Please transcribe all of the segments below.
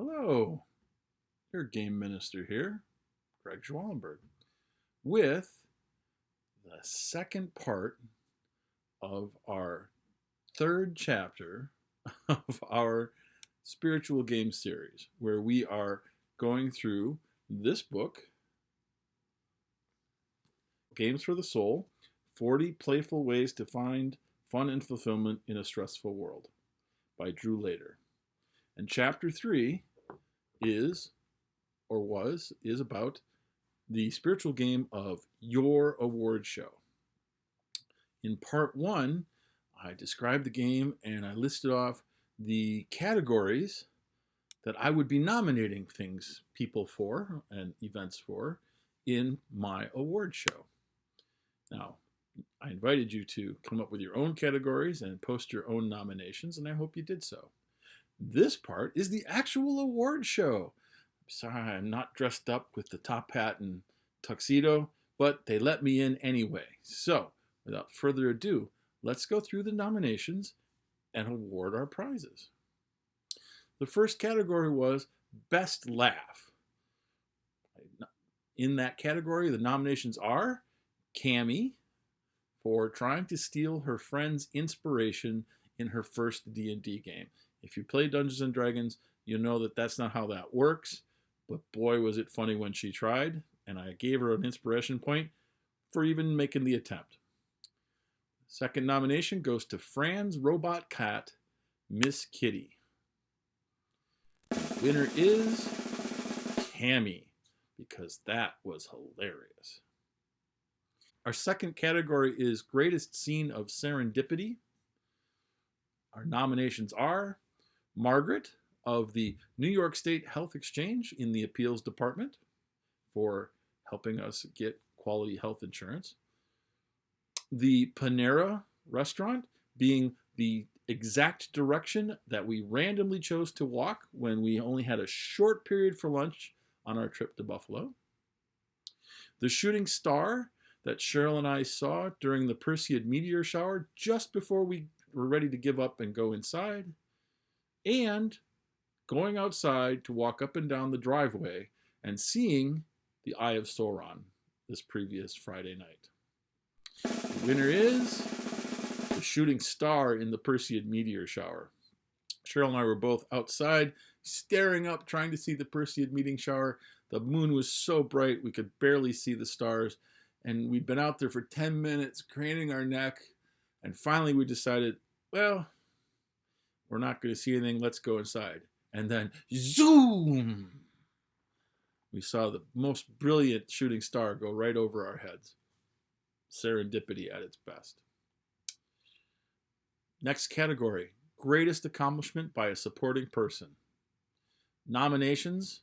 Hello, your game minister here, Greg Schwallenberg, with the second part of our third chapter of our spiritual game series, where we are going through this book, Games for the Soul, 40 Playful Ways to Find Fun and Fulfillment in a Stressful World by Drew Lader. And chapter 3 is about the spiritual game of your award show. In part 1, I described the game and I listed off the categories that I would be nominating people for and events for in my award show. Now, I invited you to come up with your own categories and post your own nominations, and I hope you did so. This part is the actual award show. Sorry, I'm not dressed up with the top hat and tuxedo, but they let me in anyway. So, without further ado, let's go through the nominations and award our prizes. The first category was Best Laugh. In that category, the nominations are Cammie for trying to steal her friend's inspiration in her first D&D game. If you play Dungeons & Dragons, you know that that's not how that works, but boy was it funny when she tried, and I gave her an inspiration point for even making the attempt. Second nomination goes to Fran's robot cat, Miss Kitty. Winner is Cammie, because that was hilarious. Our second category is Greatest Scene of Serendipity. Our nominations are Margaret of the New York State Health Exchange in the Appeals Department for helping us get quality health insurance. The Panera restaurant being the exact direction that we randomly chose to walk when we only had a short period for lunch on our trip to Buffalo. The shooting star that Cheryl and I saw during the Perseid meteor shower just before we were ready to give up and go inside. And going outside to walk up and down the driveway and seeing the Eye of Sauron this previous Friday night. The winner is the shooting star in the Perseid meteor shower. Cheryl and I were both outside staring up trying to see the Perseid meteor shower. The moon was so bright we could barely see the stars, and we'd been out there for 10 minutes craning our neck, and finally we decided, well, we're not going to see anything, let's go inside. And then, zoom! We saw the most brilliant shooting star go right over our heads. Serendipity at its best. Next category, Greatest Accomplishment by a Supporting Person. Nominations,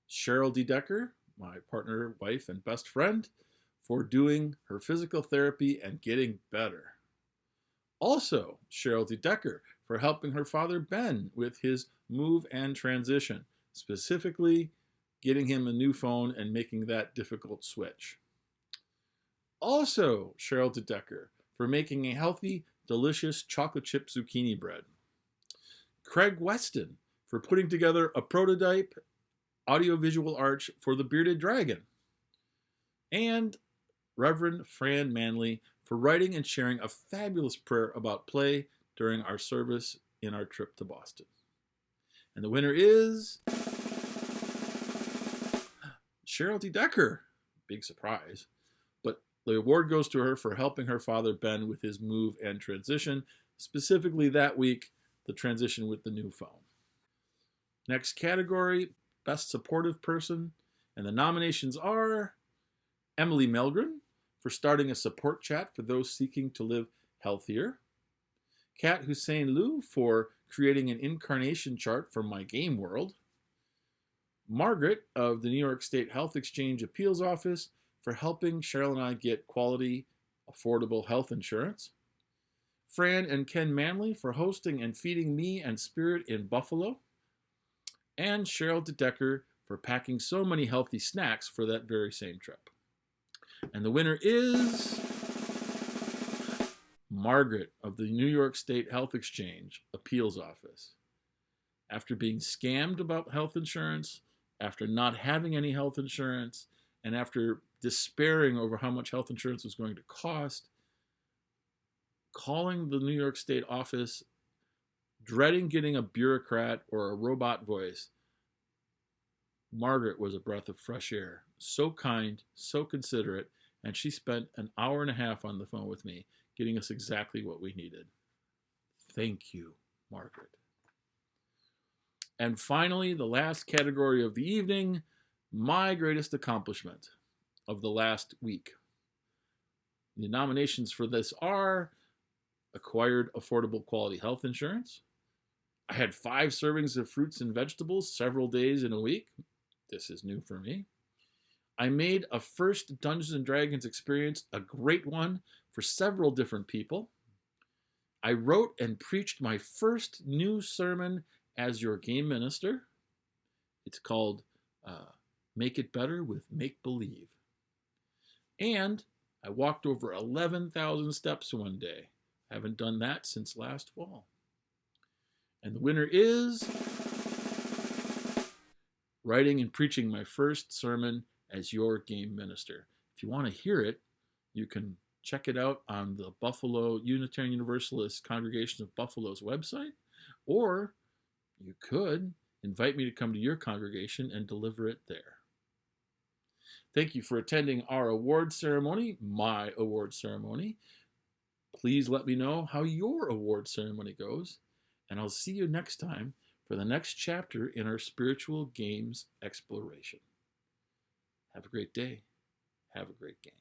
Cheryl D. Decker, my partner, wife, and best friend, for doing her physical therapy and getting better. Also, Cheryl D. Decker for helping her father Ben with his move and transition, specifically getting him a new phone and making that difficult switch. Also, Cheryl D. Decker for making a healthy, delicious chocolate chip zucchini bread. Craig Weston for putting together a prototype audiovisual arch for the Bearded Dragon. And Reverend Fran Manley for writing and sharing a fabulous prayer about play during our service in our trip to Boston. And the winner is Cheryl D. Decker. Big surprise. But the award goes to her for helping her father Ben with his move and transition, specifically that week, the transition with the new phone. Next category, Best Supportive Person. And the nominations are Emily Melgren for starting a support chat for those seeking to live healthier. Kat Hussein Liu for creating an incarnation chart for My Game World. Margaret of the New York State Health Exchange Appeals Office for helping Cheryl and I get quality, affordable health insurance. Fran and Ken Manley for hosting and feeding me and Spirit in Buffalo. And Cheryl DeDecker for packing so many healthy snacks for that very same trip. And the winner is Margaret of the New York State Health Exchange Appeals Office. after being scammed about health insurance, after not having any health insurance, and after despairing over how much health insurance was going to cost, calling the New York State office, dreading getting a bureaucrat or a robot voice, Margaret was a breath of fresh air. So kind, so considerate, and she spent an hour and a half on the phone with me, getting us exactly what we needed. Thank you, Margaret. And finally, the last category of the evening, my greatest accomplishment of the last week. The nominations for this are acquired affordable quality health insurance. I had 5 servings of fruits and vegetables several days in a week. This is new for me. I made a first Dungeons & Dragons experience a great one for several different people. I wrote and preached my first new sermon as your game minister. It's called Make It Better with Make Believe. And I walked over 11,000 steps one day. I haven't done that since last fall. And the winner is writing and preaching my first sermon as your game minister. If you want to hear it, you can check it out on the Buffalo Unitarian Universalist Congregation of Buffalo's website, or you could invite me to come to your congregation and deliver it there. Thank you for attending our award ceremony, my award ceremony. Please let me know how your award ceremony goes, and I'll see you next time for the next chapter in our spiritual games exploration. Have a great day. Have a great game.